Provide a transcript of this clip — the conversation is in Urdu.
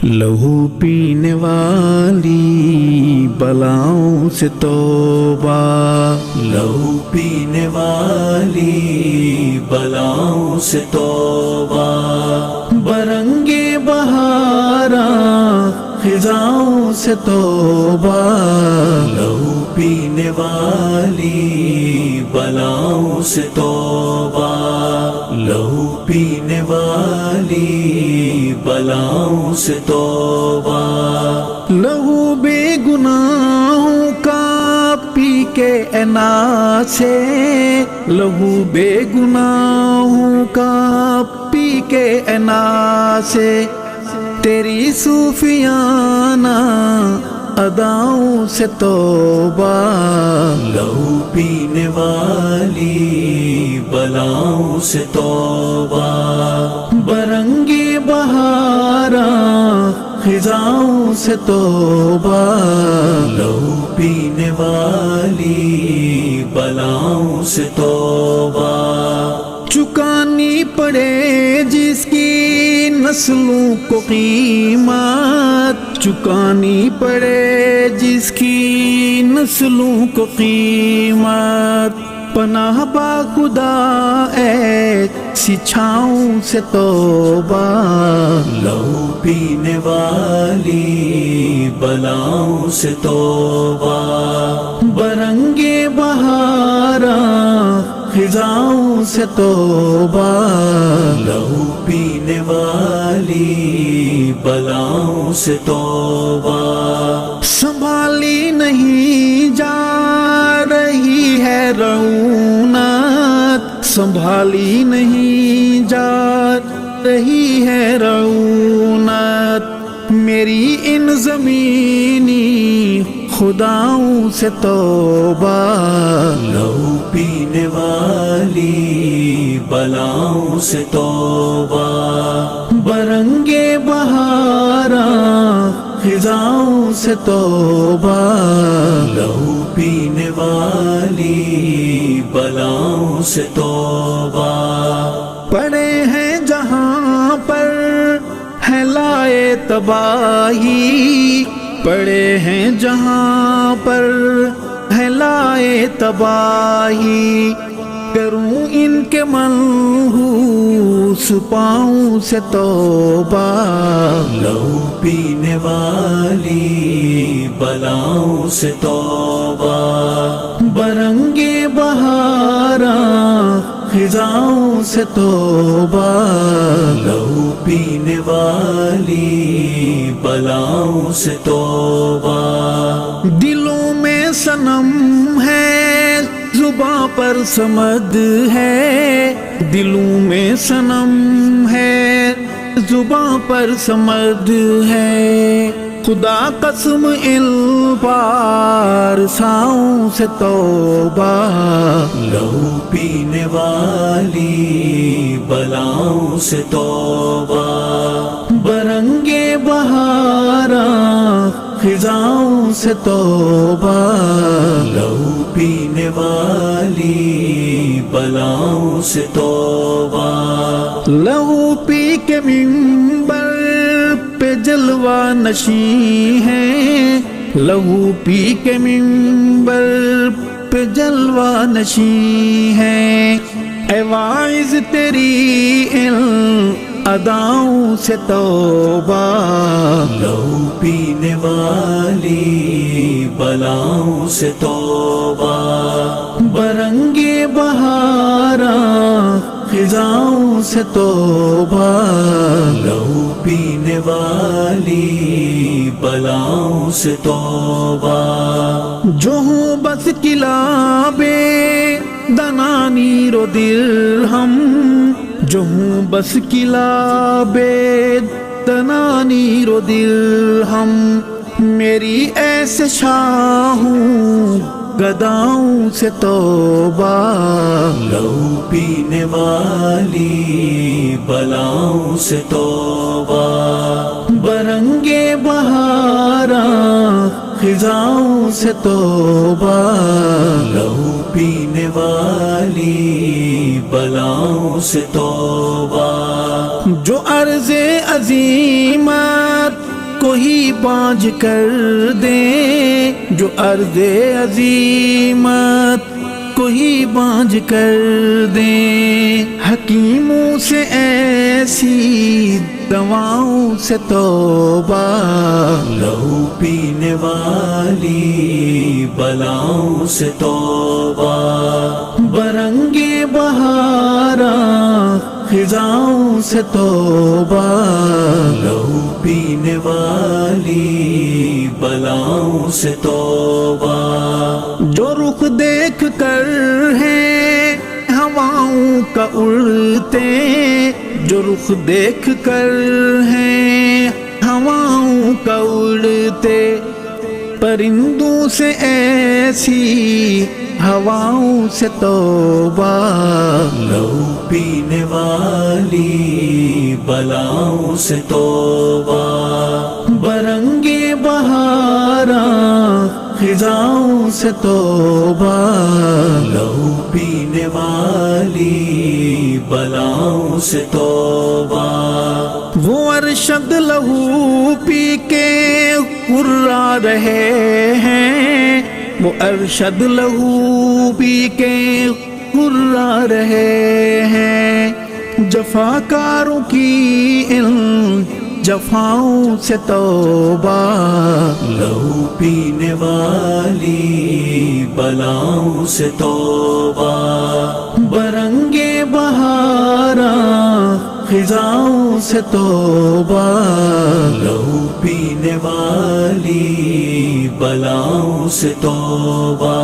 لہو پینے والی بلاؤں سے توبہ، لہو پینے والی بلاؤں سے توبہ، برنگے بہاراں خزاؤں سے توبہ، لہو پینے والی بلاؤں سے توبہ، لہو پینے والی بلاؤں سے توبہ، لہو بے گناہوں کا پی کے انا سے، لہو بے گناہوں کا پی کے انا سے، تیری صوفیانہ اداؤں سے توبہ، لہو پینے والی بلاؤں سے توبہ، برنگی بہاراں خزاؤں سے توبہ، لہو پینے والی بلاؤں سے توبہ، چکانی پڑے جس کی نسلوں کو قیمت، چکانی پڑے جس کی نسلوں کو قیمت، پناہ با خدا ایسی چھاؤں سے توبہ، لہو پینے والی بلاؤں سے توبہ، برنگے بہاراں خزاؤں سے توبہ، لہو پینے والی بلاؤں سے توبہ، سنبھالی نہیں جا رہی ہے رعونت، سنبھالی نہیں جا رہی ہے رعونت، میری ان زمینی خداؤں سے توبہ، لہو پینے والی بلاؤں سے توبہ، برنگے بہاراں خزاؤں سے توبہ، لہو پینے والی بلاؤں سے توبہ، پڑے ہیں جہاں پر ہے لائے تباہی، پڑے ہیں جہاں پر ہے لائے تباہی، کروں ان کے منحوس پاؤں سے توبہ، لہو پینے والی بلاؤں سے توبہ، برنگے بہاراں خزاؤں سے توبہ، لہو پینے والی بلاؤں سے توبہ، دلوں میں صنم ہے زباں پر صمد ہے، دلوں میں صنم ہے زباں پر صمد ہے، خدا قسم ان پارساؤں سے توبہ، لہو پینے والی بلاؤں سے توبہ، برنگے بہاراں خزاؤں سے توبہ، لہو پینے والی بلاؤں سے توبہ، لہو پی کے منبر پہ جلوہ نشیں ہیں، لہو پی کے منبر پہ جلوہ نشیں ہیں، اے واعظ تیری ان اداؤں سے توبہ، لہو پینے والی بلاؤں سے توبہ، برنگے بہاراں خزاؤں سے توبہ، لہو پینے والی بلاؤں سے توبہ، جو ہوں بس کلابے دنانیر و درہم، جو ہوں بس کلابے دنانیر و درہم، میری ایسے شاہوں گداؤں سے توبہ، لہو پینے والی بلاؤں سے توبہ، برنگے بہاراں خزاؤں سے توبہ، لہو پینے والی بلاؤں سے توبہ، جو عرض عظیمت کو ہی باجھ کر دیں، جو عرض عظیمت کو ہی باجھ کر دیں۔ حکیموں سے ایسی دواؤں سے توبہ، لہو پینے والی بلاؤں سے توبہ، برنگے بہاراں خزاؤں سے توبہ، لہو پینے والی بلاؤں سے توبہ، جو رخ دیکھ کر ہیں ہواؤں کا اڑتے، جو رخ دیکھ کر ہیں ہواؤں کا اڑتے، پرندوں سے ایسی ہواؤں سے توبہ، لہو پینے والی بلاؤں سے توبہ، برنگے بہاراں خزاؤں سے توبہ، لہو پینے والی بلاؤں سے توبہ، وہ ارشد لہو پی کے ہرا رہے ہیں، وہ ارشد لہو پی کے ہرا رہے ہیں، جفاکاروں کی ان جفاؤں سے توبہ، لہو پینے والی بلاؤں سے توبہ، برنگے بہاراں خزاؤں سے توبہ، لہو پینے والی بلاؤں سے توبہ۔